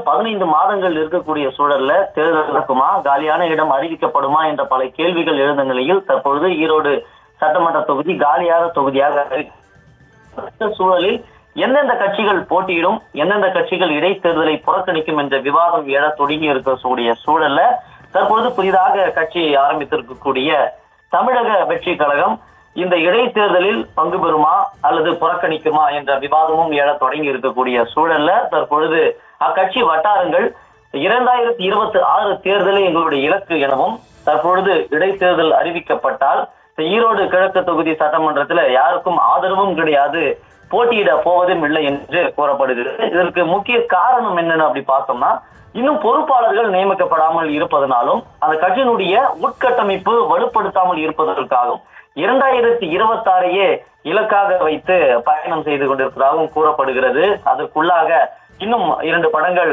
15 மாதங்கள் இருக்கக்கூடிய சூழல்ல தேர்தல் நடக்குமா, காலியான இடம் அறிவிக்கப்படுமா என்ற பல கேள்விகள் எழுந்த நிலையில் தற்பொழுது ஈரோடு சட்டமன்ற தொகுதி காலியான தொகுதியாக சூழலில் எந்தெந்த கட்சிகள் போட்டியிடும், எந்தெந்த கட்சிகள் இடைத்தேர்தலை புறக்கணிக்கும் என்ற விவாதம் எழ தொடங்கி இருக்கக்கூடிய சூழல்ல தற்பொழுது புதிதாக கட்சி ஆரம்பித்திருக்கக்கூடிய தமிழக வெற்றி கழகம் இந்த இடைத்தேர்தலில் பங்கு பெறுமா அல்லது புறக்கணிக்குமா என்ற விவாதமும் எழ தொடங்கி இருக்கக்கூடிய சூழல்ல தற்பொழுது அக்கட்சி வட்டாரங்கள் 2026 தேர்தலே எங்களுடைய இலக்கு எனவும் தற்பொழுது இடைத்தேர்தல் அறிவிக்கப்பட்டால் ஈரோடு கிழக்கு தொகுதி சட்டமன்றத்தில் யாருக்கும் ஆதரவும் கிடையாது, போட்டியிட போவதும் இல்லை என்று கூறப்படுகிறது. இதற்கு முக்கிய காரணம் என்னன்னு அப்படி பார்த்தோம்னா, இன்னும் பொறுப்பாளர்கள் நியமிக்கப்படாமல் இருப்பதனாலும் அந்த கட்சியினுடைய உட்கட்டமைப்பு வலுப்படுத்தாமல் இருப்பதற்காகவும் 2026 இலக்காக வைத்து பயணம் செய்து கொண்டிருப்பதாகவும் கூறப்படுகிறது. அதற்குள்ளாக இன்னும் 2 படங்கள்